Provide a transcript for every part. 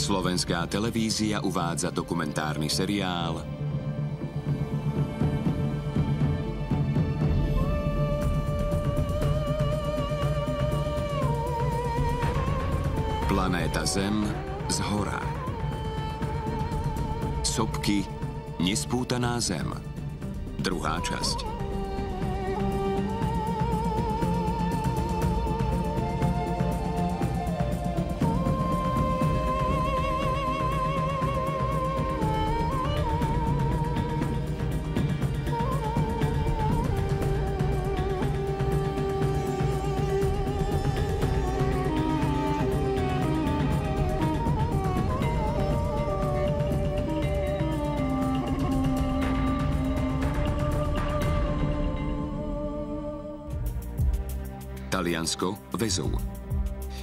Slovenská televízia uvádza dokumentárny seriál Planéta Zem z hora. Sopky, nespútaná zem. Druhá časť. Taliansko, Vezúv.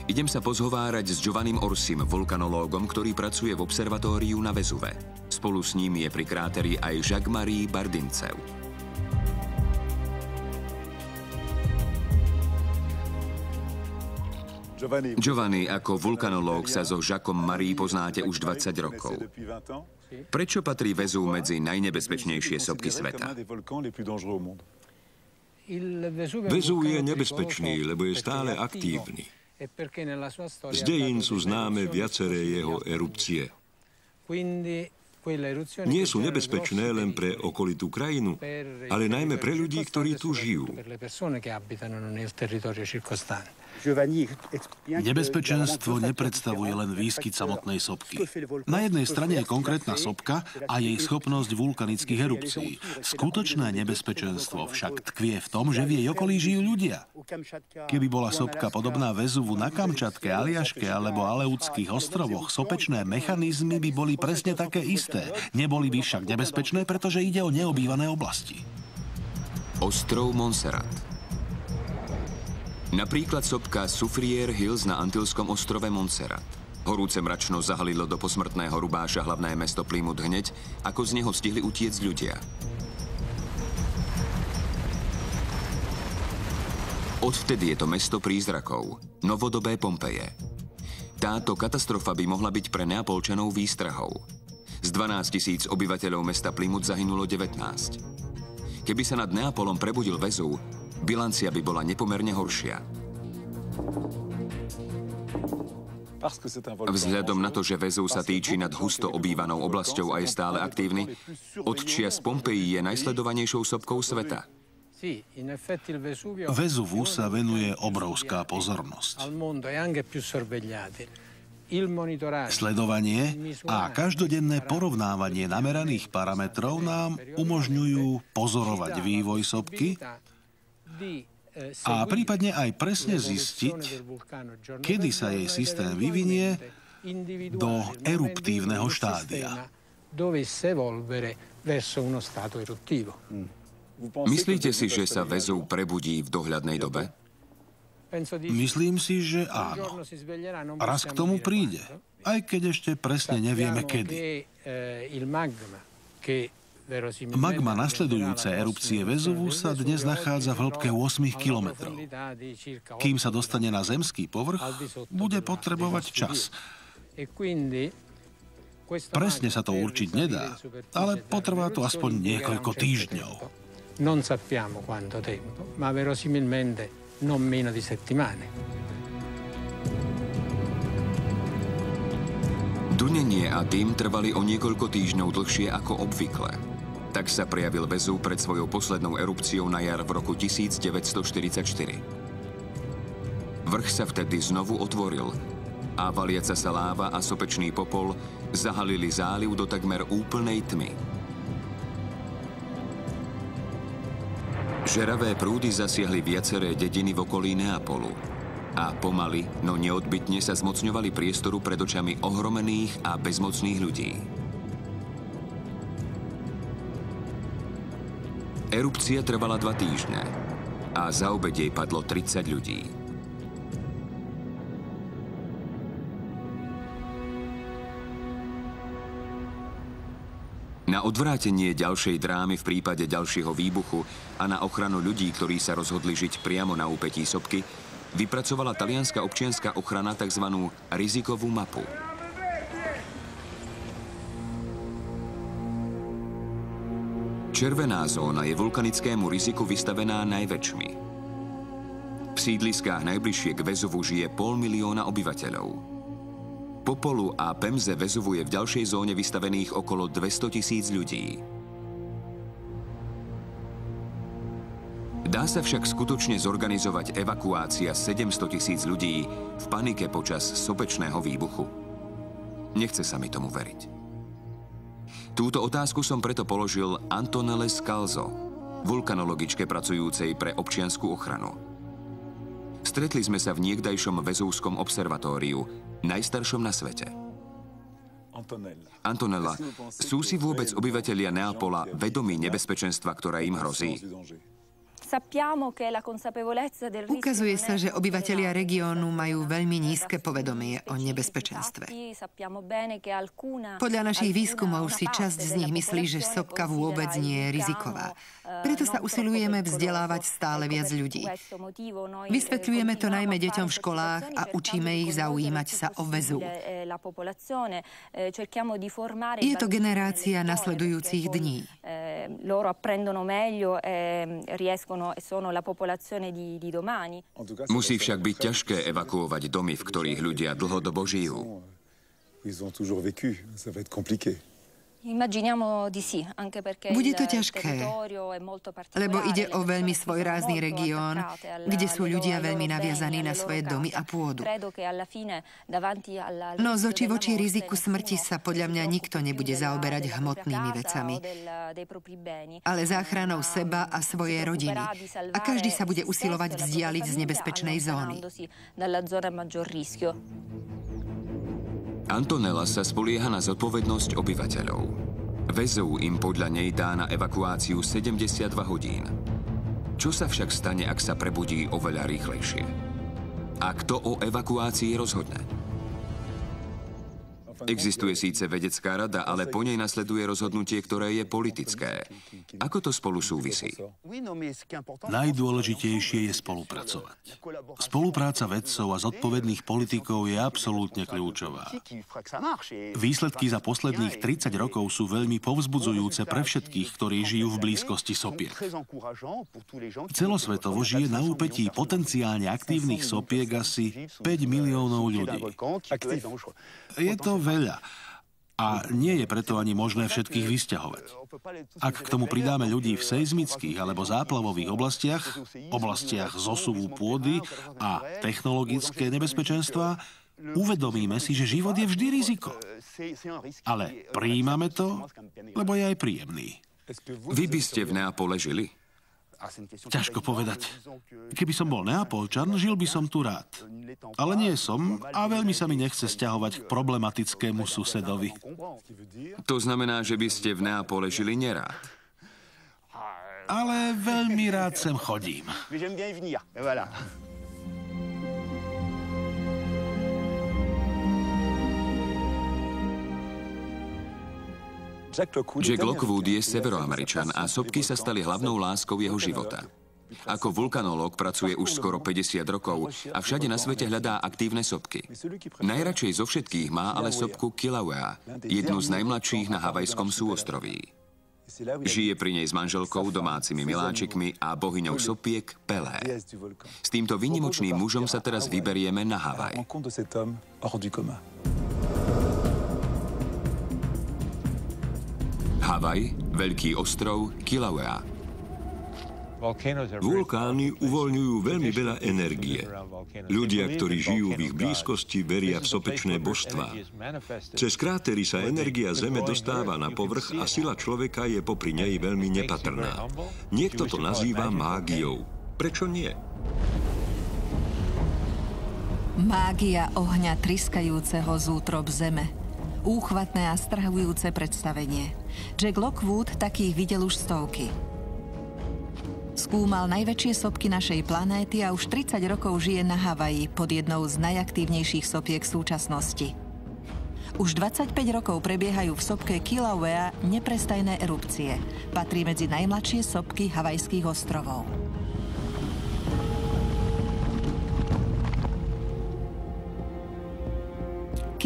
Idem sa pozhovárať s Giovannim Orsim, vulkanológom, ktorý pracuje v observatóriu na Vezuve. Spolu s ním je pri kráteri aj Jacques-Marie Bardincev. Giovanni, ako vulkanológ sa so Jacquom Marie poznáte už 20 rokov. Prečo patrí Vezúv medzi najnebezpečnejšie sopky sveta? Vezúv je nebezpečný, lebo je stále aktívny. Z dejín sú známe viaceré jeho erupcie. Nie sú nebezpečné len pre okolitú krajinu, ale najmä pre ľudí, ktorí tu žijú. Nebezpečenstvo nepredstavuje len výskyt samotnej sopky. Na jednej strane je konkrétna sopka a jej schopnosť vulkanických erupcií. Skutočné nebezpečenstvo však tkvie v tom, že v jej okolí žijú ľudia. Keby bola sopka podobná Vezuvu na Kamčatke, Aliaške alebo Aleutských ostrovoch, sopečné mechanizmy by boli presne také isté. Neboli by však nebezpečné, pretože ide o neobývané oblasti. Ostrov Montserrat. Napríklad sopka Soufriere Hills na antilskom ostrove Montserrat. Horúce mračno zahalilo do posmrtného rubáša hlavné mesto Plymouth hneď, ako z neho stihli utiecť ľudia. Odvtedy je to mesto prízrakov, novodobé Pompeje. Táto katastrofa by mohla byť pre Neapolčanov výstrahou. Z 12 000 obyvateľov mesta Plymouth zahynulo 19. Keby sa nad Neapolom prebudil Vezúv, bilancia by bola nepomerne horšia. Vzhľadom na to, že Vezúv sa týči nad husto obývanou oblasťou a je stále aktívny, od čias Pompeji je najsledovanejšou sopkou sveta. Vezuvu sa venuje obrovská pozornosť. Sledovanie a každodenné porovnávanie nameraných parametrov nám umožňujú pozorovať vývoj sopky a prípadne aj presne zistiť, kedy sa jej systém vyvinie do eruptívneho štádia. Myslíte si, že sa Vezúv prebudí v dohľadnej dobe? Myslím si, že áno. Raz k tomu príde, aj keď ešte presne nevieme kedy. Magma nasledujúce erupcie Vezuvu sa dnes nachádza v hĺbke 8 kilometrov. Kým sa dostane na zemský povrch, bude potrebovať čas. Presne sa to určiť nedá, ale potrvá to aspoň niekoľko týždňov. Non sappiamo quanto tempo, ma verosimilmente non meno di settimane. Dunenie a dym trvali o niekoľko týždňov dlhšie ako obvykle. Tak sa prejavil Vezúv pred svojou poslednou erupciou na jar v roku 1944. Vrch sa vtedy znovu otvoril a valiaca sa láva a sopečný popol zahalili záliv do takmer úplnej tmy. Žeravé prúdy zasiahli viaceré dediny v okolí Neapolu a pomaly, no neodbytne sa zmocňovali priestoru pred očami ohromených a bezmocných ľudí. Erupcia trvala 2 týždne a za obeď jej padlo 30 ľudí. Na odvrátenie ďalšej drámy v prípade ďalšieho výbuchu a na ochranu ľudí, ktorí sa rozhodli žiť priamo na úpetí sopky, vypracovala talianska občianska ochrana tzv. Rizikovú mapu. Červená zóna je vulkanickému riziku vystavená najväčšmi. V sídliskách najbližšie k Vezuvu žije 500 000 obyvateľov. Popolu a Pemze Vezuvu je v ďalšej zóne vystavených okolo 200 000 ľudí. Dá sa však skutočne zorganizovať evakuácia 700 000 ľudí v panike počas sopečného výbuchu? Nechce sa mi tomu veriť. Túto otázku som preto položil Antonelle Scalzo, vulkanologičke pracujúcej pre občiansku ochranu. Stretli sme sa v niekdajšom Vezuvskom observatóriu, najstaršom na svete. Antonella, sú si vôbec obyvatelia Neapola vedomí nebezpečenstva, ktoré im hrozí? Ukazuje sa, že obyvatelia regiónu majú veľmi nízke povedomie o nebezpečenstve. Podľa našich výskumov si časť z nich myslí, že sopka vôbec nie je riziková. Preto sa usilujeme vzdelávať stále viac ľudí. Vysvetľujeme to najmä deťom v školách a učíme ich zaujímať sa o Vezuv. Je to generácia nasledujúcich dní. Musí však byť ťažké evakuovať domy, v ktorých ľudia dlhodobo žijú. Bude to ťažké, lebo ide o veľmi svojrázny región, kde sú ľudia veľmi naviazaní na svoje domy a pôdu. No z očí v oči riziku smrti sa podľa mňa nikto nebude zaoberať hmotnými vecami, ale záchranou seba a svojej rodiny. A každý sa bude usilovať vzdialiť z nebezpečnej zóny. Antonella sa spolieha na zodpovednosť obyvateľov. Vezuv im podľa nej dá na evakuáciu 72 hodín. Čo sa však stane, ak sa prebudí oveľa rýchlejšie? A kto o evakuácii rozhodne? Existuje síce vedecká rada, ale po nej nasleduje rozhodnutie, ktoré je politické. Ako to spolu súvisí? Najdôležitejšie je spolupracovať. Spolupráca vedcov a zodpovedných politikov je absolútne kľúčová. Výsledky za posledných 30 rokov sú veľmi povzbudzujúce pre všetkých, ktorí žijú v blízkosti sopiek. Celosvetovo žije na úpetí potenciálne aktívnych sopiek asi 5 miliónov ľudí. Je to veľa. A nie je preto ani možné všetkých vysťahovať. Ak k tomu pridáme ľudí v seizmických alebo záplavových oblastiach zosuvu pôdy a technologické nebezpečenstvá, uvedomíme si, že život je vždy riziko. Ale prijímame to, lebo je aj príjemný. Vy by ste v Neapole žili? Ťažko povedať. Keby som bol Neapolčan, žil by som tu rád. Ale nie som a veľmi sa mi nechce sťahovať k problematickému susedovi. To znamená, že by ste v Neapole žili nerád. Ale veľmi rád sem chodím. Jack Lockwood je severoameričan a sopky sa stali hlavnou láskou jeho života. Ako vulkanológ pracuje už skoro 50 rokov a všade na svete hľadá aktívne sopky. Najradšej zo všetkých má ale sopku Kilauea, jednu z najmladších na havajskom súostroví. Žije pri nej s manželkou, domácimi miláčikmi a bohyňou sopiek Pelé. S týmto výnimočným mužom sa teraz vyberieme na Havaj. Havaj, veľký ostrov Kilauea. Vulkány uvoľňujú veľmi veľa energie. Ľudia, ktorí žijú v ich blízkosti, veria v sopečné božstvá. Cez krátery sa energia Zeme dostáva na povrch a sila človeka je popri nej veľmi nepatrná. Niekto to nazýva mágiou. Prečo nie? Mágia ohňa triskajúceho z útrob Zeme. Úchvatné a strhujúce predstavenie. Jack Lockwood takých videl už stovky. Skúmal najväčšie sopky našej planéty a už 30 rokov žije na Havaji pod jednou z najaktívnejších sopiek súčasnosti. Už 25 rokov prebiehajú v sopke Kilauea neprestajné erupcie. Patrí medzi najmladšie sopky Havajských ostrovov.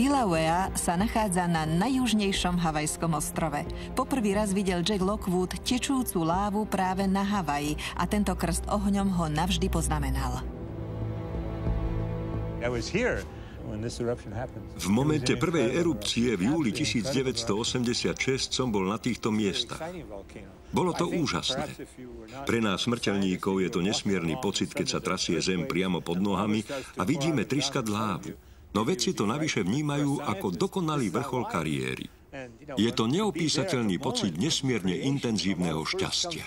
Kilauea sa nachádza na najjužnejšom havajskom ostrove. Poprvý raz videl Jack Lockwood tečúcu lávu práve na Havaji a tento krst ohňom ho navždy poznamenal. V momente prvej erupcie v júli 1986 som bol na týchto miestach. Bolo to úžasné. Pre nás smrteľníkov je to nesmierny pocit, keď sa trasie zem priamo pod nohami a vidíme triskať lávu. No vedci to navyše vnímajú ako dokonalý vrchol kariéry. Je to neopísateľný pocit nesmierne intenzívneho šťastia.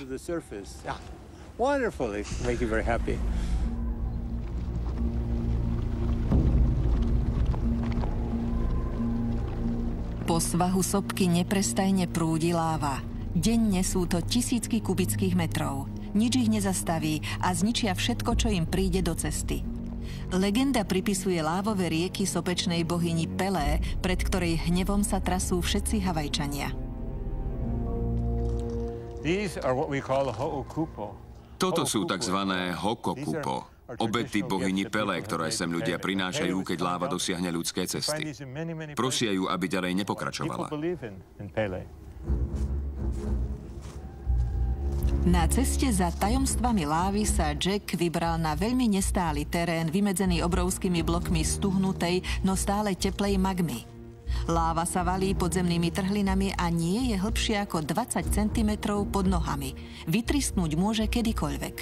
Po svahu sopky neprestajne prúdi láva. Denne sú to tisícky kubických metrov. Nič ich nezastaví a zničia všetko, čo im príde do cesty. Legenda pripisuje lávové rieky sopečnej bohyni Pelé, pred ktorej hnevom sa trasú všetci Havajčania. Toto sú tzv. Hokokupo, obety bohyni Pelé, ktoré sem ľudia prinášajú, keď láva dosiahne ľudské cesty. Prosia ju, aby ďalej nepokračovala. Na ceste za tajomstvami lávy sa Jack vybral na veľmi nestály terén, vymedzený obrovskými blokmi stuhnutej, no stále teplej magmy. Láva sa valí podzemnými trhlinami a nie je hlbšie ako 20 cm pod nohami. Vytrisknúť môže kedykoľvek.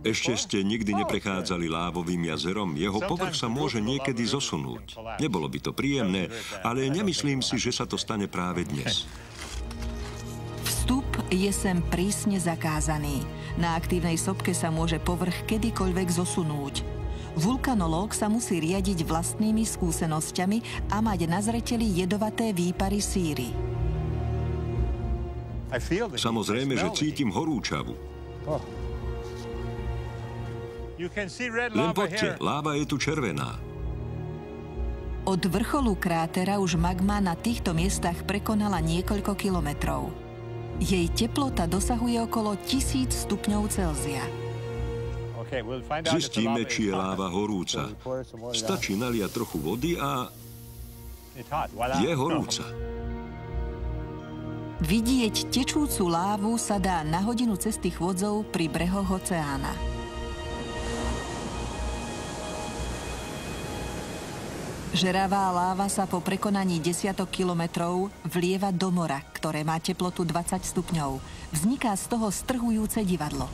Ešte ste nikdy neprechádzali lávovým jazerom? Jeho povrch sa môže niekedy zosunúť. Nebolo by to príjemné, ale nemyslím si, že sa to stane práve dnes. Vstup je sem prísne zakázaný. Na aktívnej sopke sa môže povrch kedykoľvek zosunúť. Vulkanológ sa musí riadiť vlastnými skúsenosťami a mať na zreteli jedovaté výpary síry. Samozrejme, že cítim horúčavu. Len poďte, láva je tu červená. Od vrcholu krátera už magma na týchto miestach prekonala niekoľko kilometrov. Jej teplota dosahuje okolo 1000 stupňov Celzia. Zistíme, či je láva horúca. Stačí naliať trochu vody a je horúca. Vidieť tečúcu lávu sa dá na hodinu cesty chôdzou pri brehoch oceána. Žeravá láva sa po prekonaní desiatok kilometrov vlieva do mora, ktoré má teplotu 20 stupňov. Vzniká z toho strhujúce divadlo.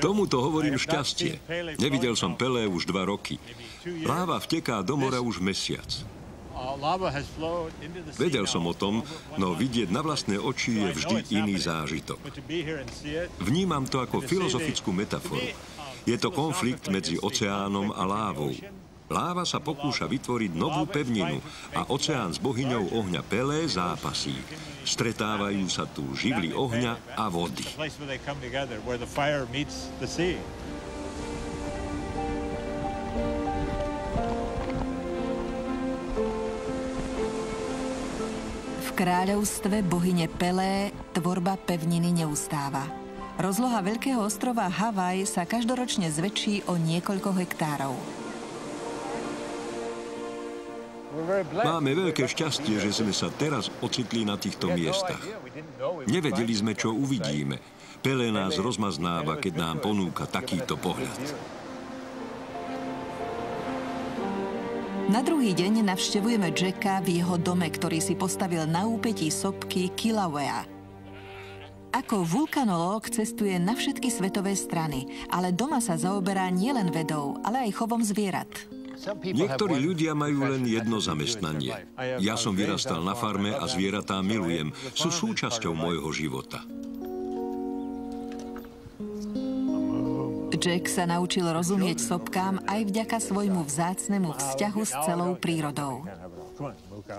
Tomuto hovorím šťastie. Nevidel som Pelé už 2 roky. Láva vteká do mora už mesiac. Vedel som o tom, no vidieť na vlastné oči je vždy iný zážitok. Vnímam to ako filozofickú metaforu. Je to konflikt medzi oceánom a lávou. Láva sa pokúša vytvoriť novú pevninu a oceán s bohyňou ohňa Pelé zápasí. Stretávajú sa tu živly ohňa a vody. V kráľovstve bohyne Pelé tvorba pevniny neustáva. Rozloha veľkého ostrova Havaj sa každoročne zväčší o niekoľko hektárov. Máme veľké šťastie, že sme sa teraz ocitli na týchto miestach. Nevedeli sme, čo uvidíme. Pelé nás rozmaznáva, keď nám ponúka takýto pohľad. Na druhý deň navštevujeme Jacka v jeho dome, ktorý si postavil na úpetí sopky Kilauea. Ako vulkanológ cestuje na všetky svetové strany, ale doma sa zaoberá nielen vedou, ale aj chovom zvierat. Niektorí ľudia majú len jedno zamestnanie. Ja som vyrastal na farme a zvieratá milujem. Sú súčasťou môjho života. Jack sa naučil rozumieť sopkám aj vďaka svojmu vzácnemu vzťahu s celou prírodou.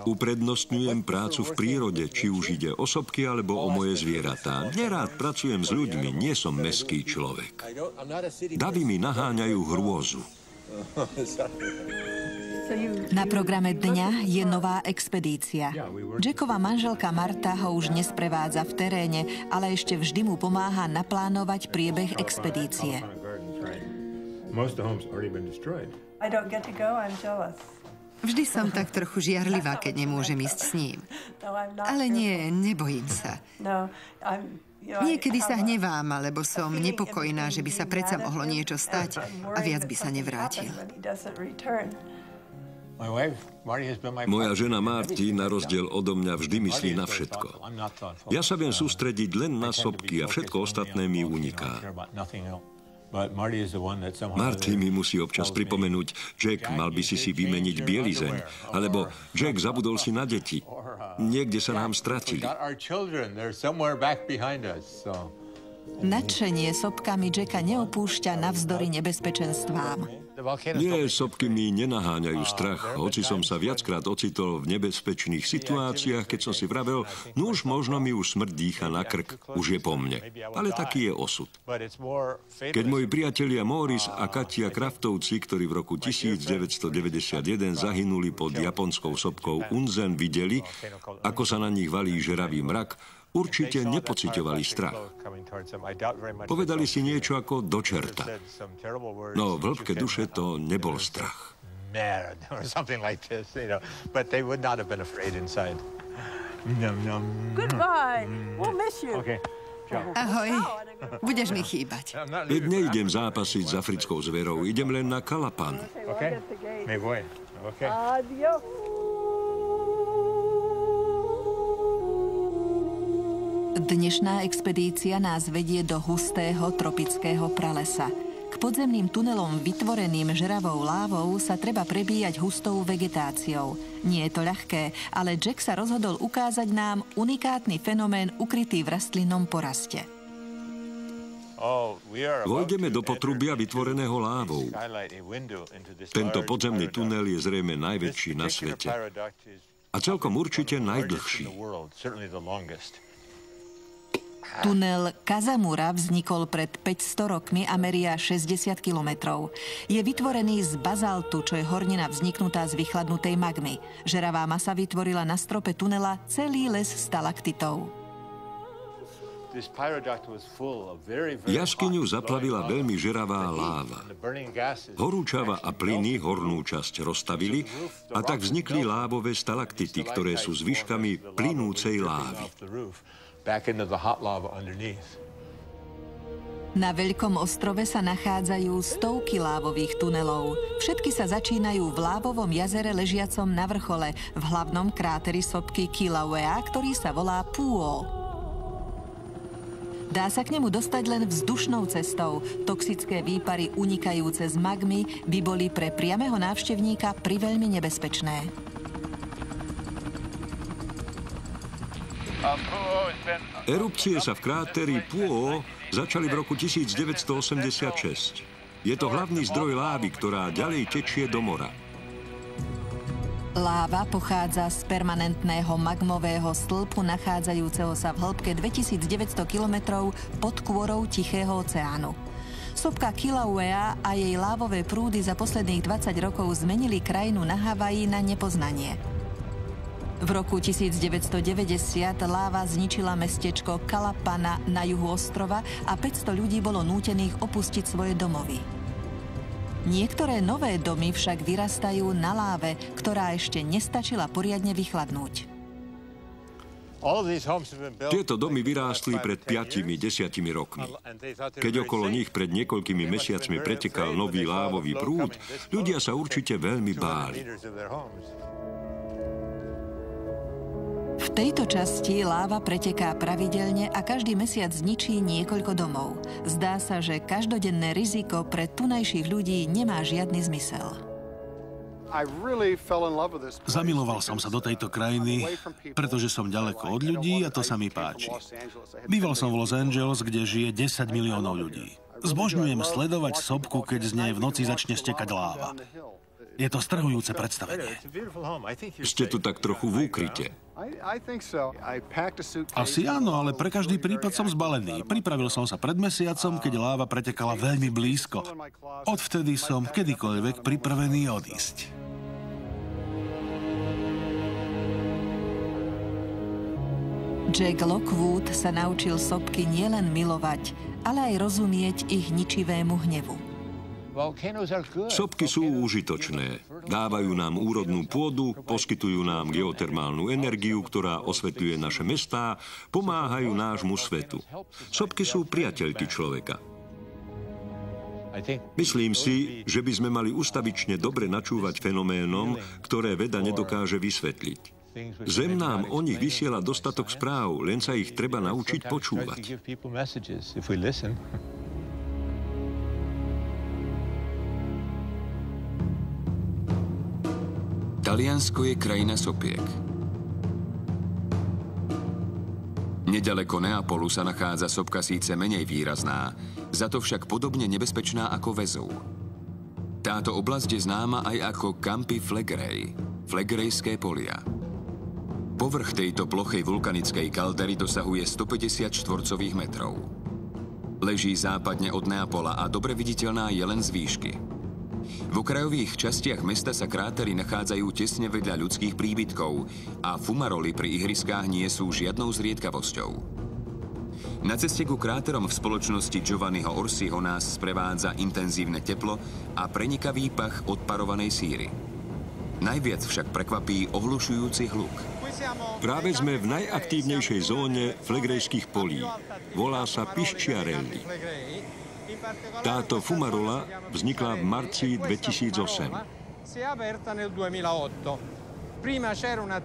Uprednostňujem prácu v prírode, či už ide o sopky alebo o moje zvieratá. Nerád pracujem s ľuďmi, nie som mestský človek. Davy mi naháňajú hrôzu. Na programe dňa je nová expedícia. Jackova manželka Marta ho už nesprevádza v teréne, ale ešte vždy mu pomáha naplánovať priebeh expedície. Vždy som tak trochu žiarlivá, keď nemôžem ísť s ním. Ale nie, nebojím sa. Niekedy sa hnevám, alebo som nepokojná, že by sa predsa mohlo niečo stať a viac by sa nevrátil. Moja žena Marty, na rozdiel odo mňa, vždy myslí na všetko. Ja sa viem sústrediť len na sopky a všetko ostatné mi uniká. Marty mi musí občas pripomenúť: Jack, mal by si vymeniť bielizeň, alebo Jack, zabudol si na deti. Niekde sa nám stratili. Nadšenie sopkami Jacka neopúšťa navzdory nebezpečenstvám. Nie, sopky mi nenaháňajú strach, hoci som sa viackrát ocitol v nebezpečných situáciách, keď som si vravel, už možno mi už smrť dýcha na krk, už je po mne. Ale taký je osud. Keď moji priatelia Morris a Katia Kraftovci, ktorí v roku 1991 zahynuli pod japonskou sopkou Unzen, videli, ako sa na nich valí žeravý mrak, určite nepociťovali strach. Povedali si niečo ako do čerta. No v hĺbke duše to nebol strach. Ahoj, budeš mi chýbať. Veď neidem zápasiť s africkou zverou, idem len na Kalapan. Dnešná expedícia nás vedie do hustého tropického pralesa. K podzemným tunelom vytvoreným žeravou lávou sa treba prebíjať hustou vegetáciou. Nie je to ľahké, ale Jack sa rozhodol ukázať nám unikátny fenomén ukrytý v rastlinnom poraste. Vojdeme do potrubia vytvoreného lávou. Tento podzemný tunel je zrejme najväčší na svete. A celkom určite najdlhší. Tunel Kazamura vznikol pred 500 rokmi a meria 60 kilometrov. Je vytvorený z bazaltu, čo je hornina vzniknutá z vychladnutej magmy. Žeravá masa vytvorila na strope tunela celý les stalaktitov. Jaskyňu zaplavila veľmi žeravá láva. Horúčava a plyny hornú časť roztavili a tak vznikli lávové stalaktity, ktoré sú zvyškami plynúcej lávy. Na Veľkom ostrove sa nachádzajú stovky lávových tunelov. Všetky sa začínajú v lávovom jazere ležiacom na vrchole, v hlavnom kráteri sopky Kilauea, ktorý sa volá Puo. Dá sa k nemu dostať len vzdušnou cestou. Toxické výpary unikajúce z magmy by boli pre priameho návštevníka priveľmi nebezpečné. Erupcie sa v kráteri Puo začali v roku 1986. Je to hlavný zdroj lávy, ktorá ďalej tečie do mora. Láva pochádza z permanentného magmového stĺpu nachádzajúceho sa v hĺbke 2900 kilometrov pod kôrou Tichého oceánu. Sopka Kilauea a jej lávové prúdy za posledných 20 rokov zmenili krajinu na Havaji na nepoznanie. V roku 1990 láva zničila mestečko Kalapana na juhu ostrova a 500 ľudí bolo nútených opustiť svoje domovy. Niektoré nové domy však vyrastajú na láve, ktorá ešte nestačila poriadne vychladnúť. Tieto domy vyrástli pred 5-10 rokmi. Keď okolo nich pred niekoľkými mesiacmi pretekal nový lávový prúd, ľudia sa určite veľmi báli. V tejto časti láva preteká pravidelne a každý mesiac zničí niekoľko domov. Zdá sa, že každodenné riziko pre tunajších ľudí nemá žiadny zmysel. Zamiloval som sa do tejto krajiny, pretože som ďaleko od ľudí a to sa mi páči. Býval som v Los Angeles, kde žije 10 miliónov ľudí. Zbožňujem sledovať sopku, keď z nej v noci začne stekať láva. Je to strhujúce predstavenie. Ste tu tak trochu v úkryte. Asi áno, ale pre každý prípad som zbalený. Pripravil som sa pred mesiacom, keď láva pretekala veľmi blízko. Odvtedy som kedykoľvek pripravený odísť. Jack Lockwood sa naučil sopky nielen milovať, ale aj rozumieť ich ničivému hnevu. Sopky sú užitočné. Dávajú nám úrodnú pôdu, poskytujú nám geotermálnu energiu, ktorá osvetľuje naše mestá, pomáhajú nášmu svetu. Sopky sú priateľky človeka. Myslím si, že by sme mali ustavične dobre načúvať fenoménom, ktoré veda nedokáže vysvetliť. Zem nám o nich vysiela dostatok správ, len sa ich treba naučiť počúvať. Taliansko je krajina sopiek. Nedaleko Neapolu sa nachádza sopka síce menej výrazná, za to však podobne nebezpečná ako Vezúv. Táto oblasť je známa aj ako Campi Flegrei, Flegrejské polia. Povrch tejto plochej vulkanickej kaldery dosahuje 150 štvorcových metrov. Leží západne od Neapola a dobre viditeľná je len z výšky. V okrajových častiach mesta sa krátery nachádzajú tesne vedľa ľudských príbytkov a fumaroly pri ihriskách nie sú žiadnou zriedkavosťou. Na ceste ku kráterom v spoločnosti Giovanniho Orsiho nás sprevádza intenzívne teplo a prenikavý pach odparovanej síry. Najviac však prekvapí ohlušujúci hluk. Práve sme v najaktívnejšej zóne Flegrejských polí. Volá sa Pisciarelli. Táto fumarola vznikla v marci 2008.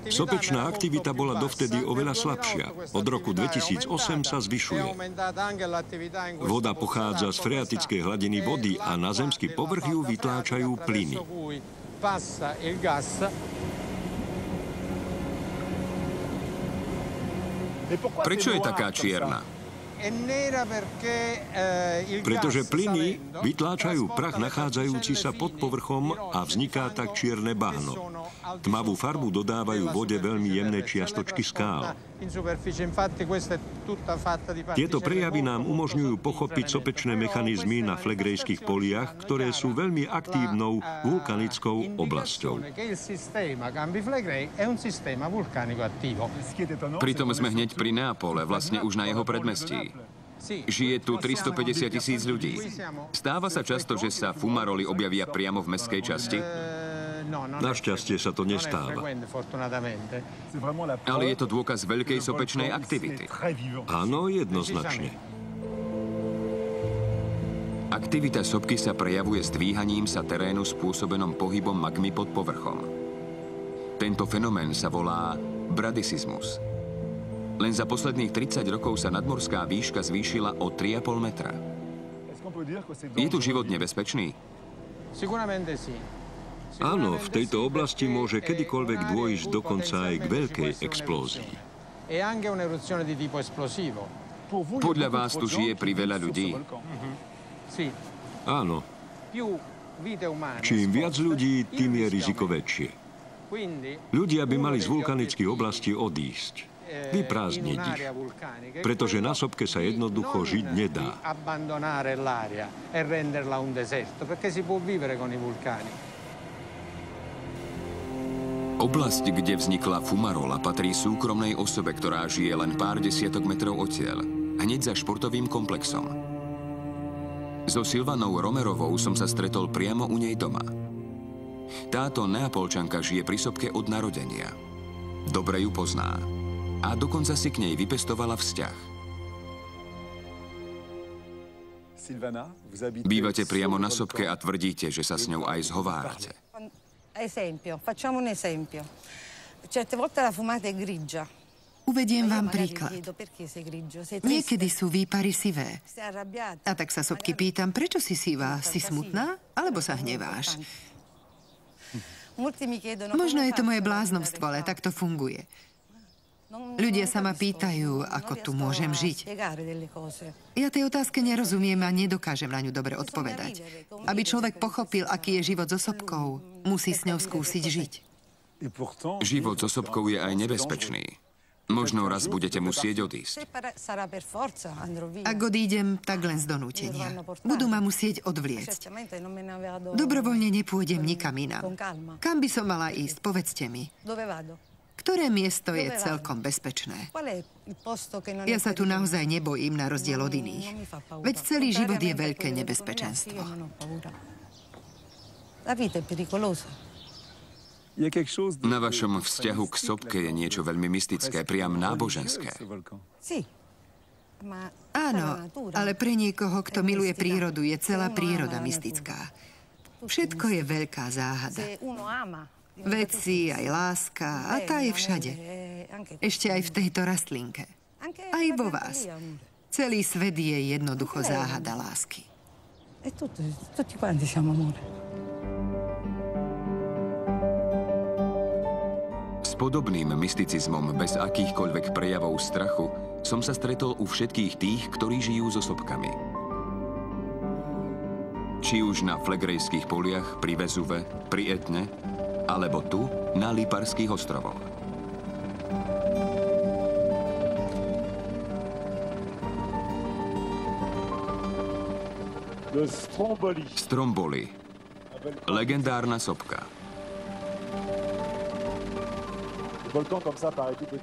Sopečná aktivita bola dovtedy oveľa slabšia. Od roku 2008 sa zvyšuje. Voda pochádza z freatickej hladiny vody a na zemský povrch ju vytláčajú plyny. Prečo je taká čierna? Pretože plyny vytláčajú prach nachádzajúci sa pod povrchom a vzniká tak čierne bahno. Tmavú farbu dodávajú vode veľmi jemné čiastočky skál. Tieto prejavy nám umožňujú pochopiť sopečné mechanizmy na flegrejských poliach, ktoré sú veľmi aktívnou vulkanickou oblasťou. Pritom sme hneď pri Neapole, vlastne už na jeho predmestí. Žije tu 350 000 ľudí. Stáva sa často, že sa fumaroly objavia priamo v mestskej časti? Našťastie sa to nestáva. Ale je to dôkaz veľkej sopečnej aktivity. Áno, jednoznačne. Aktivita sopky sa prejavuje zdvíhaním sa terénu spôsobenom pohybom magmy pod povrchom. Tento fenomén sa volá bradisizmus. Len za posledných 30 rokov sa nadmorská výška zvýšila o 3,5 metra. Je tu život nebezpečný? Áno, v tejto oblasti môže kedykoľvek dôjsť dokonca aj k veľkej explózii. Podľa vás tu žije priveľa ľudí? Áno. Čím viac ľudí, tým je riziko väčšie. Ľudia by mali z vulkanických oblastí odísť. Vyprázdniť ich. Pretože na sopke sa jednoducho žiť nedá. Oblasť, kde vznikla fumarola, patrí súkromnej osobe, ktorá žije len pár desiatok metrov odtiaľ, hneď za športovým komplexom. So Silvanou Romerovou som sa stretol priamo u nej doma. Táto Neapolčanka žije pri sopke od narodenia. Dobre ju pozná. A dokonca si k nej vypestovala vzťah. Bývate priamo na sopke a tvrdíte, že sa s ňou aj zhovárate. Facciamo un esempio. Certe volte la fumata è grigia. Uvediem vám príklad. Niekedy sú výpary sivé. A tak sa sopky pýtam, prečo si sivá? Si smutná? Alebo sa hneváš? Možno je to moje bláznovstvo, ale tak to funguje. Ľudia sa ma pýtajú, ako tu môžem žiť. Ja tej otázke nerozumiem a nedokážem na ňu dobre odpovedať. Aby človek pochopil, aký je život so sopkou, musí s ňou skúsiť žiť. Život so sopkou je aj nebezpečný. Možno raz budete musieť odísť. Ak odídem, tak len z donútenia. Budú ma musieť odvliecť. Dobrovoľne nepôjdem nikam inám. Kam by som mala ísť? Povedzte mi. ktoré miesto je celkom bezpečné. Ja sa tu naozaj nebojím na rozdiel od iných. Veď celý život je veľké nebezpečenstvo. Na vašom vzťahu k sopke je niečo veľmi mystické, priam náboženské. Áno, ale pre niekoho, kto miluje prírodu, je celá príroda mystická. Všetko je veľká záhada. Veci, aj láska, a tá je všade. Ešte aj v tejto rastlinke. Aj vo vás. Celý svet je jednoducho záhada lásky. S podobným mysticizmom bez akýchkoľvek prejavov strachu som sa stretol u všetkých tých, ktorí žijú so sopkami. Či už na Flegrejských poliach, pri Vezuve, pri Etne, alebo tu, na Liparských ostrovoch. Stromboli. Legendárna sopka.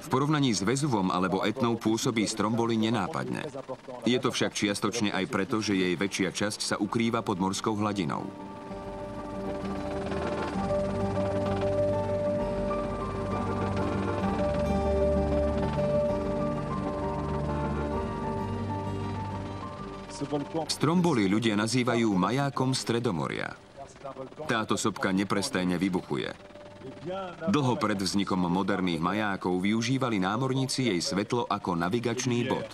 V porovnaní s Vezuvom alebo Etnou pôsobí Stromboli nenápadne. Je to však čiastočne aj preto, že jej väčšia časť sa ukrýva pod morskou hladinou. Stromboli ľudia nazývajú majákom Stredomoria. Táto sopka neprestajne vybuchuje. Dlho pred vznikom moderných majákov využívali námorníci jej svetlo ako navigačný bod.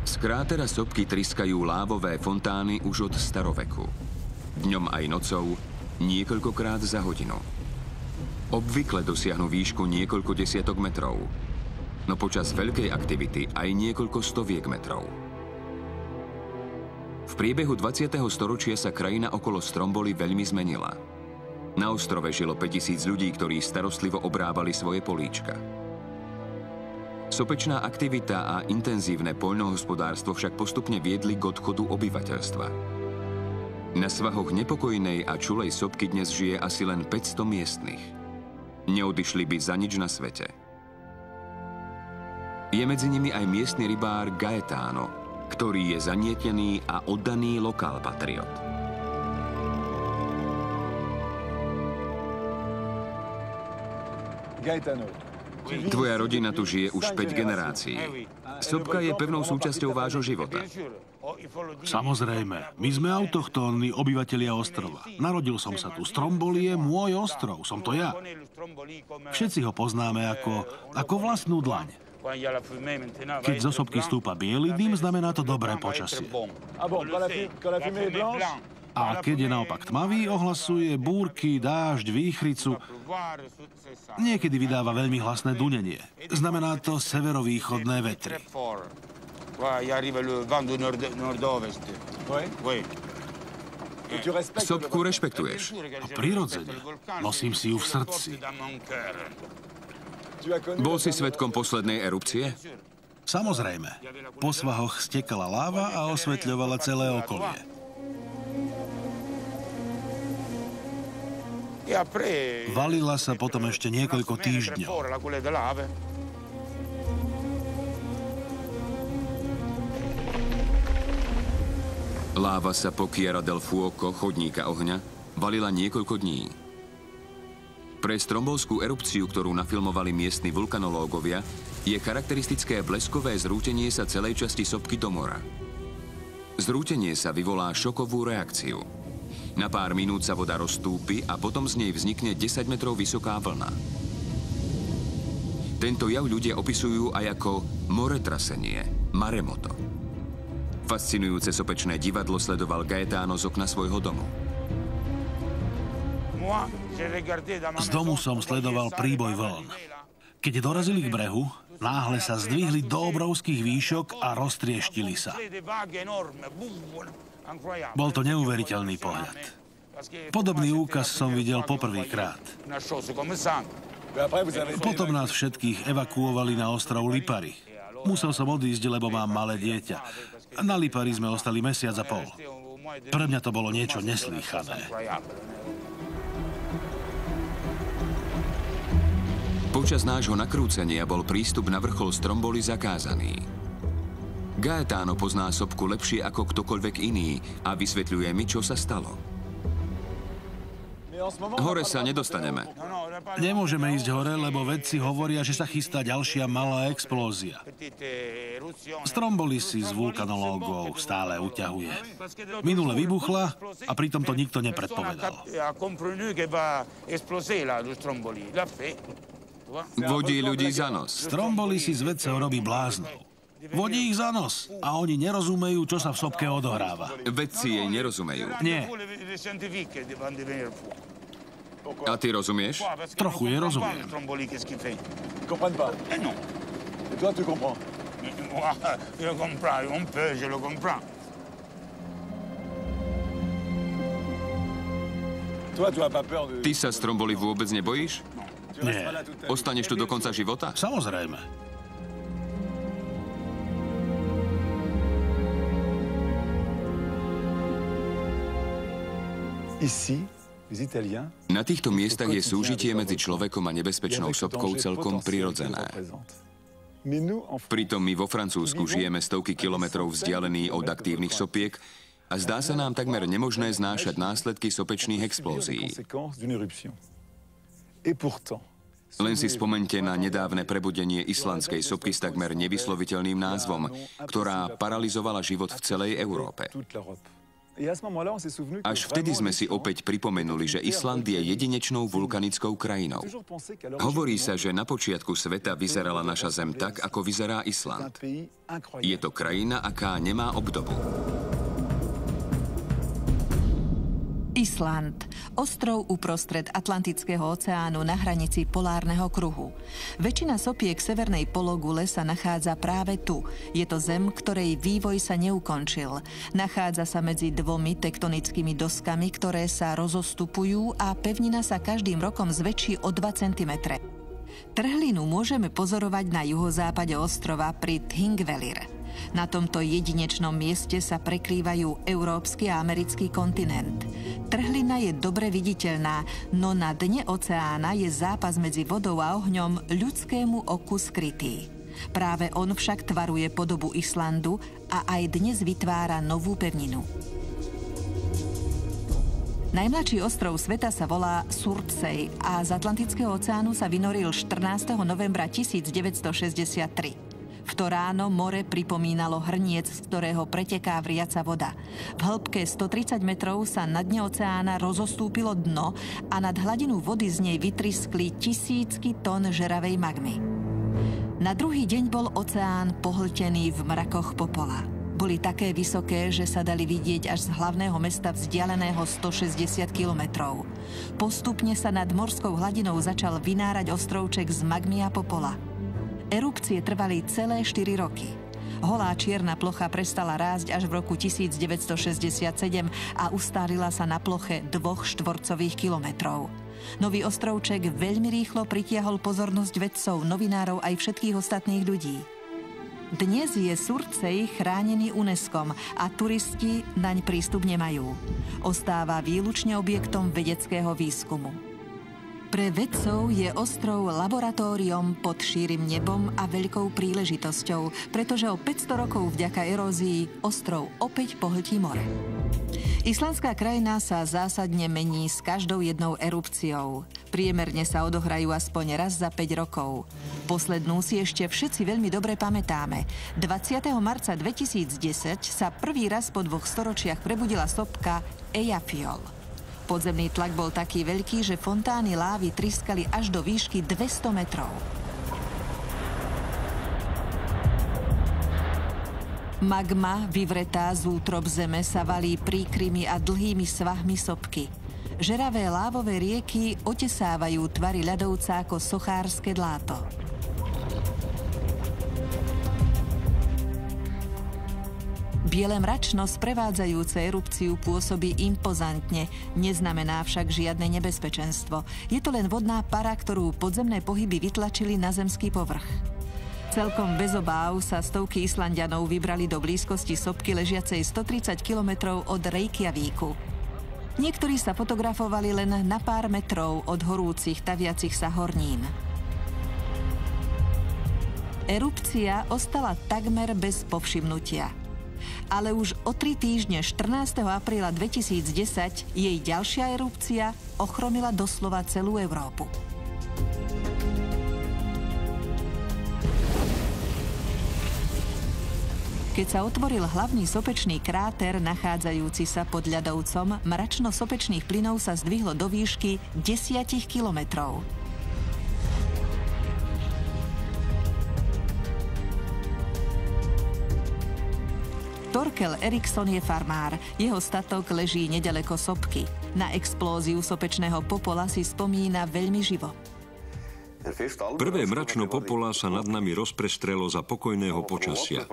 Z krátera sopky tryskajú lávové fontány už od staroveku. Dňom aj nocou, niekoľkokrát za hodinu. Obvykle dosiahnu výšku niekoľko desiatok metrov, no počas veľkej aktivity aj niekoľko stoviek metrov. V priebehu 20. storočia sa krajina okolo Stromboli veľmi zmenila. Na ostrove žilo 5000 ľudí, ktorí starostlivo obrábali svoje políčka. Sopečná aktivita a intenzívne poľnohospodárstvo však postupne viedli k odchodu obyvateľstva. Na svahoch nepokojnej a čulej sopky dnes žije asi len 500 miestnych. Neodišli by za nič na svete. Je medzi nimi aj miestny rybár Gaetano, ktorý je zanietený a oddaný lokálpatriot. Tvoja rodina tu žije už 5 generácií. Sopka je pevnou súčasťou vášho života. Samozrejme, my sme autochtónni obyvatelia ostrova. Narodil som sa tu. Stromboli je môj ostrov, som to ja. Všetci ho poznáme ako vlastnú dlaň. Keď zo sopky stúpa biely dym, znamená to dobré počasie. A keď je naopak tmavý, ohlasuje búrky, dážď, výchricu. Niekedy vydáva veľmi hlasné dunenie. Znamená to severovýchodné vetry. Sopku rešpektuješ? A prirodzene. Nosím si ju v srdci. Bol si svedkom poslednej erupcie? Samozrejme. Po svahoch stekala láva a osvetľovala celé okolie. Valila sa potom ešte niekoľko týždňov. Láva sa po Chiara del Fuoco, chodníka ohňa, valila niekoľko dní. Pre strombolskú erupciu, ktorú nafilmovali miestni vulkanológovia, je charakteristické bleskové zrútenie sa celej časti sopky do mora. Zrútenie sa vyvolá šokovú reakciu. Na pár minút sa voda rozstúpi a potom z nej vznikne 10 metrov vysoká vlna. Tento jav ľudia opisujú aj ako moretrasenie, maremoto. Fascinujúce sopečné divadlo sledoval Gaetano z okna svojho domu. Z domu som sledoval príboj vln. Keď dorazili k brehu, náhle sa zdvihli do obrovských výšok a roztrieštili sa. Bol to neuveriteľný pohľad. Podobný úkaz som videl poprvýkrát. Potom nás všetkých evakuovali na ostrov Lipari. Musel som odísť, lebo mám malé dieťa. Na Lipari sme ostali mesiac a pol. Pre mňa to bolo niečo neslýchané. Počas nášho nakrúcenia bol prístup na vrchol Stromboli zakázaný. Gaetano pozná sopku lepšie ako ktokoľvek iný a vysvetľuje mi, čo sa stalo. Hore sa nedostaneme. Nemôžeme ísť hore, lebo vedci hovoria, že sa chystá ďalšia malá explózia. Stromboli si s vulkanológov stále uťahuje. Minule vybuchla a pritom to nikto nepredpovedal. Vodí ľudí za nos. Stromboli si z vedcov robí bláznov. Vodí ich za nos a oni nerozumejú, čo sa v sopke odohráva. Vedci jej nerozumejú. Nie. A ty rozumieš? Trochu jej rozumiem. Ty sa Stromboli vôbec nebojíš? Nie. Ostaneš tu do konca života? Samozrejme. Na týchto miestach je súžitie medzi človekom a nebezpečnou sopkou celkom prirodzené. Pritom my vo Francúzsku žijeme stovky kilometrov vzdialení od aktívnych sopiek a zdá sa nám takmer nemožné znášať následky sopečných explózií. Len si spomeňte na nedávne prebudenie islandskej sopky s takmer nevysloviteľným názvom, ktorá paralyzovala život v celej Európe. Až vtedy sme si opäť pripomenuli, že Island je jedinečnou vulkanickou krajinou. Hovorí sa, že na počiatku sveta vyzerala naša Zem tak, ako vyzerá Island. Je to krajina, aká nemá obdobu. Island. Ostrov uprostred Atlantického oceánu na hranici polárneho kruhu. Väčšina sopiek severnej pologule sa nachádza práve tu. Je to zem, ktorej vývoj sa neukončil. Nachádza sa medzi dvomi tektonickými doskami, ktoré sa rozostupujú a pevnina sa každým rokom zväčší o 2 cm. Trhlinu môžeme pozorovať na juhozápade ostrova pri Thingvellir. Na tomto jedinečnom mieste sa prekrývajú európsky a americký kontinent. Trhlina je dobre viditeľná, no na dne oceána je zápas medzi vodou a ohňom ľudskému oku skrytý. Práve on však tvaruje podobu Islandu a aj dnes vytvára novú pevninu. Najmladší ostrov sveta sa volá Surtsey a z Atlantického oceánu sa vynoril 14. novembra 1963. V to ráno more pripomínalo hrniec, z ktorého preteká vriaca voda. V hĺbke 130 metrov sa na dne oceána rozostúpilo dno a nad hladinu vody z nej vytriskli tisícky tón žeravej magmy. Na druhý deň bol oceán pohltený v mrakoch popola. Boli také vysoké, že sa dali vidieť až z hlavného mesta vzdialeného 160 kilometrov. Postupne sa nad morskou hladinou začal vynárať ostrovček z magmy a popola. Erupcie trvali celé 4 roky. Holá čierna plocha prestala rásť až v roku 1967 a ustálila sa na ploche 2 štvorcových kilometrov. Nový ostrovček veľmi rýchlo pritiahol pozornosť vedcov, novinárov aj všetkých ostatných ľudí. Dnes je Surtsey chránený UNESCO a turisti naň prístup nemajú. Ostáva výlučne objektom vedeckého výskumu. Pre vedcov je ostrov laboratóriom pod šírim nebom a veľkou príležitosťou, pretože o 500 rokov vďaka erózii ostrov opäť pohltí more. Islandská krajina sa zásadne mení s každou jednou erupciou. Priemerne sa odohrajú aspoň raz za 5 rokov. Poslednú si ešte všetci veľmi dobre pamätáme. 20. marca 2010 sa prvý raz po 2 storočiach prebudila sopka Eyjafjall. Podzemný tlak bol taký veľký, že fontány lávy triskali až do výšky 200 metrov. Magma, vyvretá z útrob zeme, sa valí príkrymi a dlhými svahmi sopky. Žeravé lávové rieky otesávajú tvary ľadovca ako sochárske dláto. Biele mračno sprevádzajúce erupciu pôsobí impozantne, neznamená však žiadne nebezpečenstvo. Je to len vodná para, ktorú podzemné pohyby vytlačili na zemský povrch. Celkom bez obáv sa stovky Islanďanov vybrali do blízkosti sopky ležiacej 130 kilometrov od Reykjavíku. Niektorí sa fotografovali len na pár metrov od horúcich taviacich sa hornín. Erupcia ostala takmer bez povšimnutia. Ale už o 3 týždne 14. apríla 2010 jej ďalšia erupcia ochromila doslova celú Európu. Keď sa otvoril hlavný sopečný kráter nachádzajúci sa pod ľadovcom, mračno sopečných plynov sa zdvihlo do výšky 10 kilometrov. Torkel Eriksson je farmár. Jeho statok leží nedaleko sopky. Na explóziu sopečného popola si spomína veľmi živo. Prvé mračno popola sa nad nami rozprestrelo za pokojného počasia.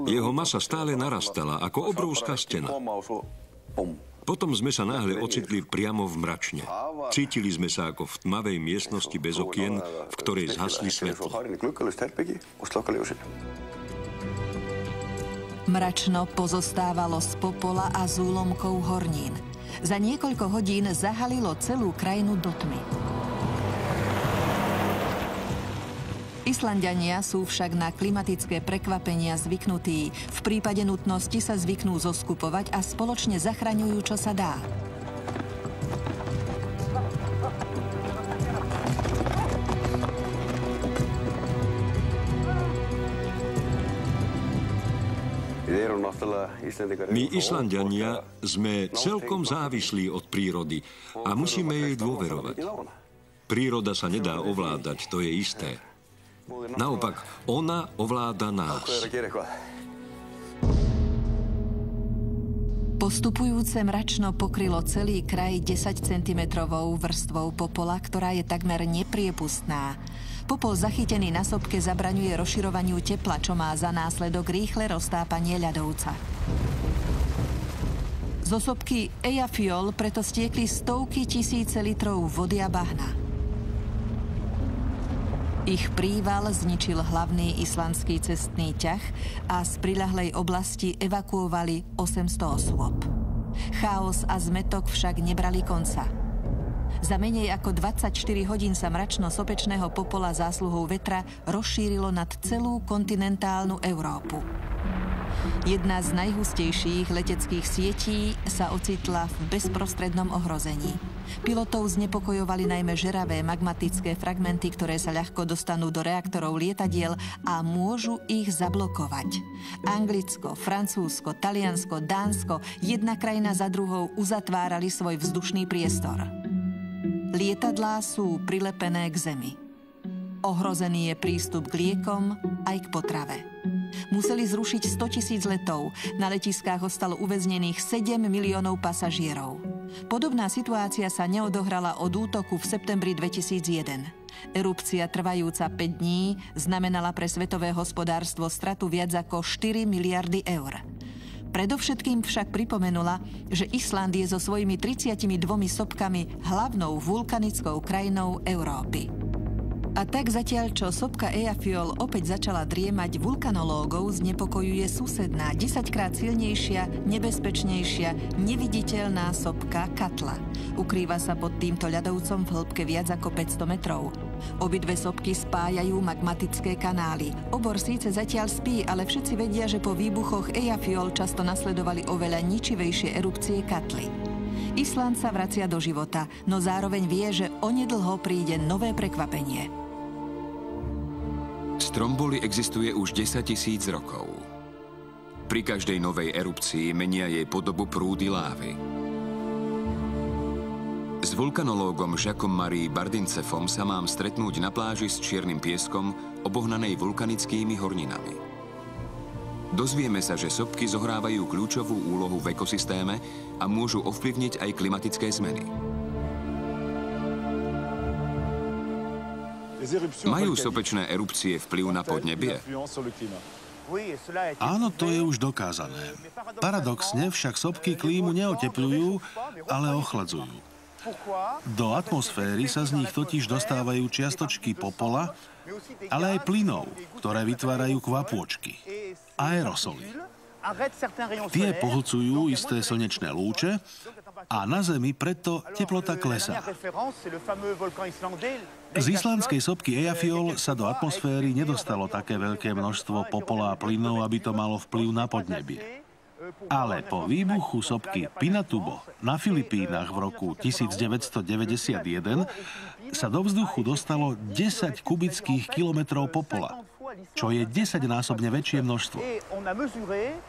Jeho masa stále narastala ako obrovská stena. Potom sme sa náhle ocitli priamo v mračne. Cítili sme sa ako v tmavej miestnosti bez okien, v ktorej zhasli svetlo. Mračno pozostávalo z popola a z úlomkov hornín. Za niekoľko hodín zahalilo celú krajinu do tmy. Islanďania sú však na klimatické prekvapenia zvyknutí. V prípade nutnosti sa zvyknú zoskupovať a spoločne zachraňujú, čo sa dá. My, Islanďania, sme celkom závislí od prírody a musíme jej dôverovať. Príroda sa nedá ovládať, to je isté. Naopak, ona ovláda nás. Postupujúce mračno pokrylo celý kraj 10 cm vrstvou popola, ktorá je takmer nepriepustná. Popol zachytený na sopke zabraňuje rozširovaniu tepla, čo má za následok rýchle roztápanie ľadovca. Zo sopky Eyjafjöll preto stiekli stovky tisíce litrov vody a bahna. Ich príval zničil hlavný islandský cestný ťah a z priľahlej oblasti evakuovali 800 osôb. Chaos a zmätok však nebrali konca. Za menej ako 24 hodín sa mračno sopečného popola zásluhou vetra rozšírilo nad celú kontinentálnu Európu. Jedna z najhustejších leteckých sietí sa ocitla v bezprostrednom ohrození. Pilotov znepokojovali najmä žeravé magmatické fragmenty, ktoré sa ľahko dostanú do reaktorov lietadiel a môžu ich zablokovať. Anglicko, Francúzsko, Taliansko, Dánsko, jedna krajina za druhou uzatvárali svoj vzdušný priestor. Lietadlá sú prilepené k zemi. Ohrozený je prístup k liekom aj k potrave. Museli zrušiť 100 000 letov. Na letiskách ostalo uväznených 7 miliónov pasažierov. Podobná situácia sa neodohrala od útoku v septembri 2001. Erupcia trvajúca 5 dní znamenala pre svetové hospodárstvo stratu viac ako 4 miliardy eur. Predovšetkým však pripomenula, že Island je so svojimi 32 sopkami hlavnou vulkanickou krajinou Európy. A tak zatiaľ, čo sopka Eyjafjöll opäť začala driemať, vulkanológov znepokojuje susedná, 10-krát silnejšia, nebezpečnejšia, neviditeľná sopka Katla. Ukrýva sa pod týmto ľadovcom v hĺbke viac ako 500 metrov. Obidve sopky spájajú magmatické kanály. Obor síce zatiaľ spí, ale všetci vedia, že po výbuchoch Eyjafjöll často nasledovali oveľa ničivejšie erupcie Katly. Island sa vracia do života, no zároveň vie, že onedlho príde nové prekvapenie. Stromboli existuje už 10 000 rokov. Pri každej novej erupcii menia jej podobu prúdy lávy. S vulkanológom Jacquom-Marie Bardincefom sa mám stretnúť na pláži s čiernym pieskom, obohnanej vulkanickými horninami. Dozvieme sa, že sopky zohrávajú kľúčovú úlohu v ekosystéme a môžu ovplyvniť aj klimatické zmeny. Majú sopečné erupcie vplyv na podnebie? Áno, to je už dokázané. Paradoxne však sopky klímu neotepľujú, ale ochladzujú. Do atmosféry sa z nich totiž dostávajú čiastočky popola, ale aj plynov, ktoré vytvárajú kvapôčky, aerosoly. Tie pohlcujú isté slnečné lúče a na Zemi preto teplota klesá. Z islandskej sopky Eyjafjallajökull sa do atmosféry nedostalo také veľké množstvo popola a plynov, aby to malo vplyv na podnebie. Ale po výbuchu sopky Pinatubo na Filipínach v roku 1991 sa do vzduchu dostalo 10 kubických kilometrov popola, čo je 10-násobne väčšie množstvo.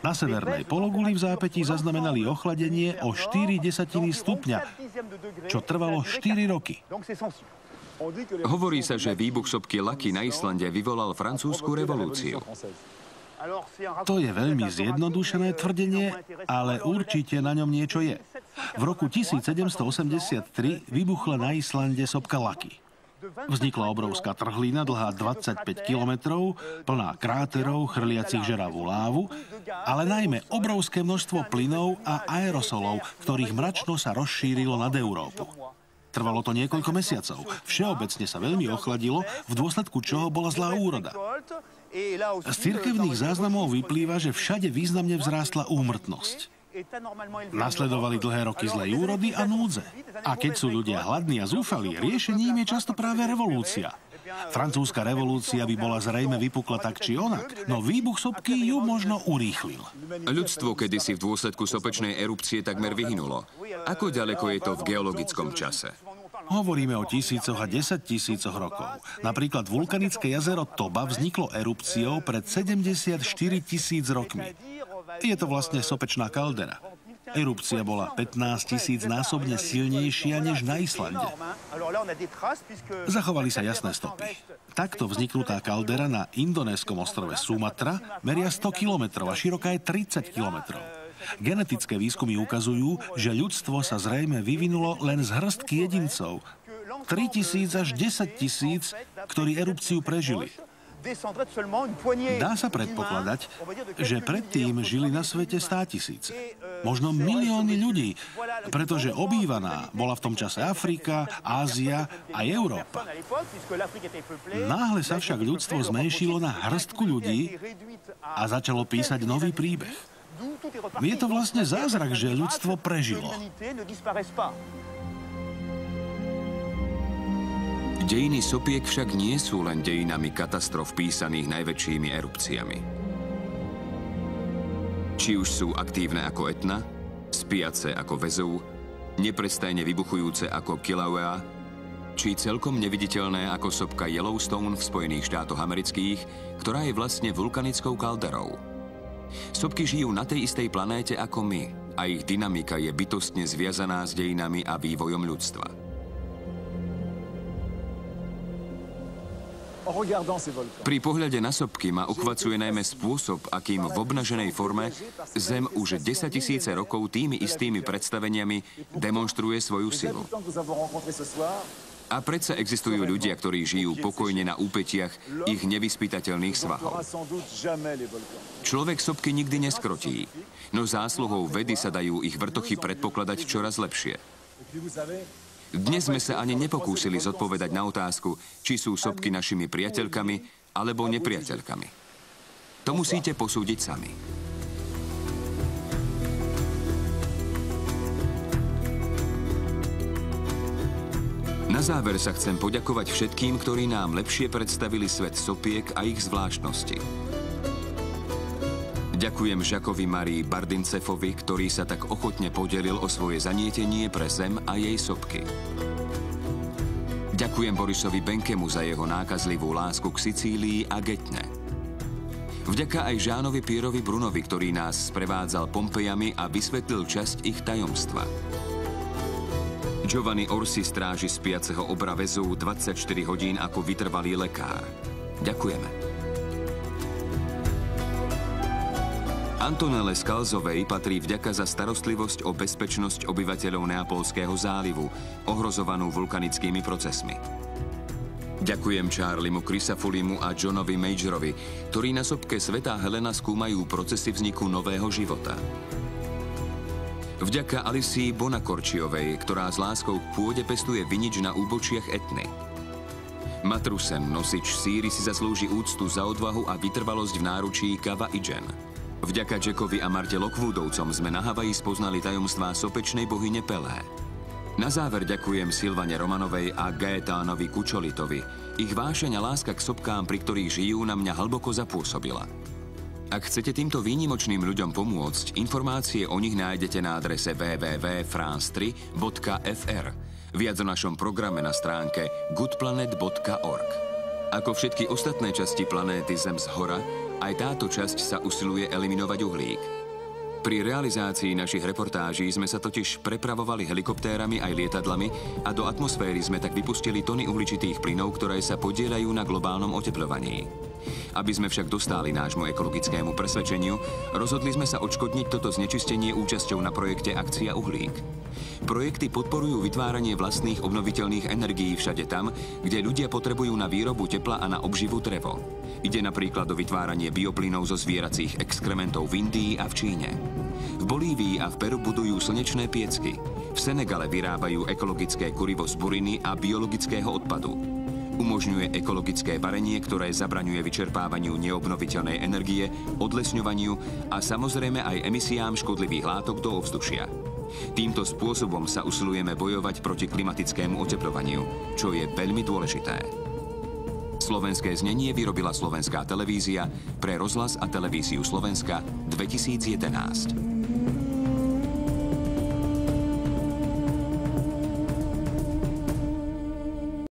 Na severnej pologuli v zápätí zaznamenali ochladenie o 0,4 stupňa, čo trvalo 4 roky. Hovorí sa, že výbuch sopky Laki na Islande vyvolal francúzsku revolúciu. To je veľmi zjednodušené tvrdenie, ale určite na ňom niečo je. V roku 1783 vybuchla na Islande sopka Laki. Vznikla obrovská trhlina dlhá 25 kilometrov, plná kráterov, chrliacich žeravú lávu, ale najmä obrovské množstvo plynov a aerosolov, ktorých mračno sa rozšírilo nad Európu. Trvalo to niekoľko mesiacov. Všeobecne sa veľmi ochladilo, v dôsledku čoho bola zlá úroda. Z cirkevných záznamov vyplýva, že všade významne vzrástla úmrtnosť. Nasledovali dlhé roky zlej úrody a núdze. A keď sú ľudia hladní a zúfalí, riešením je často práve revolúcia. Francúzska revolúcia by bola zrejme vypukla tak či onak, no výbuch sopky ju možno urýchlil. Ľudstvo kedysi v dôsledku sopečnej erupcie takmer vyhynulo. Ako ďaleko je to v geologickom čase? Hovoríme o tisícoch a 10 000 rokov. Napríklad vulkanické jazero Toba vzniklo erupciou pred 74 000 rokmi. Je to vlastne sopečná kaldera. Erupcia bola 15 000 násobne silnejšia než na Islande. Zachovali sa jasné stopy. Takto vzniknutá kaldera na indonéskom ostrove Sumatra meria 100 kilometrov a široká je 30 kilometrov. Genetické výskumy ukazujú, že ľudstvo sa zrejme vyvinulo len z hrstky jedincov. 3 000 až 10 000, ktorí erupciu prežili. Dá sa predpokladať, že predtým žili na svete 100 000. Možno milióny ľudí, pretože obývaná bola v tom čase Afrika, Ázia a Európa. Náhle sa však ľudstvo zmenšilo na hrstku ľudí a začalo písať nový príbeh. Je to vlastne zázrak, že ľudstvo prežilo. Dejiny sopiek však nie sú len dejinami katastrof písaných najväčšími erupciami. Či už sú aktívne ako Etna, spiace ako Vezúv, neprestajne vybuchujúce ako Kilauea, či celkom neviditeľné ako sopka Yellowstone v Spojených štátoch amerických, ktorá je vlastne vulkanickou kalderou. Sopky žijú na tej istej planéte ako my a ich dynamika je bytostne zviazaná s dejinami a vývojom ľudstva. Pri pohľade na sopky ma uchvacuje najmä spôsob, akým v obnaženej forme Zem už 10 000 rokov tými istými predstaveniami demonstruje svoju silu. A predsa existujú ľudia, ktorí žijú pokojne na úpetiach ich nevyspytateľných svahov. Človek sopky nikdy neskrotí, no zásluhou vedy sa dajú ich vrtochy predpokladať čoraz lepšie. Dnes sme sa ani nepokúsili zodpovedať na otázku, či sú sopky našimi priateľkami alebo nepriateľkami. To musíte posúdiť sami. Na záver sa chcem poďakovať všetkým, ktorí nám lepšie predstavili svet sopiek a ich zvláštnosti. Ďakujem Žakovi Marii Bardincefovi, ktorý sa tak ochotne podelil o svoje zanietenie pre Zem a jej sopky. Ďakujem Borisovi Benkemu za jeho nákazlivú lásku k Sicílii a Getne. Vďaka aj Žánovi Pierovi Brunovi, ktorý nás sprevádzal Pompejami a vysvetlil časť ich tajomstva. Giovanni Orsi stráži spiaceho obra Vezúv 24 hodín ako vytrvalý lekár. Ďakujeme. Antonelle Skalzovej patrí vďaka za starostlivosť o bezpečnosť obyvateľov Neapolského zálivu, ohrozovanú vulkanickými procesmi. Ďakujem Charliemu Chrysafulimu a Johnovi Majorovi, ktorí na sopke Svätá Helena skúmajú procesy vzniku nového života. Vďaka Alicii Bonakorčiovej, ktorá s láskou k pôde pestuje vinič na úbočiach Etny. Matrusen, nosič síry, si zaslúži úctu za odvahu a vytrvalosť v náručí Kava Ijen. Vďaka Jackovi a Marte Lockwoodovcom sme na Havaji spoznali tajomstvá sopečnej bohyne Pelé. Na záver ďakujem Silvane Romanovej a Gaetánovi Kučolitovi. Ich vášeň a láska k sopkám, pri ktorých žijú, na mňa hlboko zapôsobila. Ak chcete týmto výnimočným ľuďom pomôcť, informácie o nich nájdete na adrese www.france3.fr. Viac o našom programe na stránke goodplanet.org. Ako všetky ostatné časti planéty Zem zhora, aj táto časť sa usiluje eliminovať uhlík. Pri realizácii našich reportáží sme sa totiž prepravovali helikoptérami aj lietadlami a do atmosféry sme tak vypustili tony uhličitých plynov, ktoré sa podieľajú na globálnom oteplovaní. Aby sme však dostali nášmu ekologickému presvedčeniu, rozhodli sme sa odškodniť toto znečistenie účasťou na projekte Akcia uhlík. Projekty podporujú vytváranie vlastných obnoviteľných energií všade tam, kde ľudia potrebujú na výrobu tepla a na obživu drevo. Ide napríklad o vytváranie bioplynov zo zvieracích exkrementov v Indii a v Číne. V Bolívii a v Peru budujú slnečné piecky. V Senegale vyrábajú ekologické kurivo z buriny a biologického odpadu. Umožňuje ekologické varenie, ktoré zabraňuje vyčerpávaniu neobnoviteľnej energie, odlesňovaniu a samozrejme aj emisiám škodlivých látok do ovzdušia. Týmto spôsobom sa usilujeme bojovať proti klimatickému otepľovaniu, čo je veľmi dôležité. Slovenské znenie vyrobila Slovenská televízia pre Rozhlas a televíziu Slovenska 2011.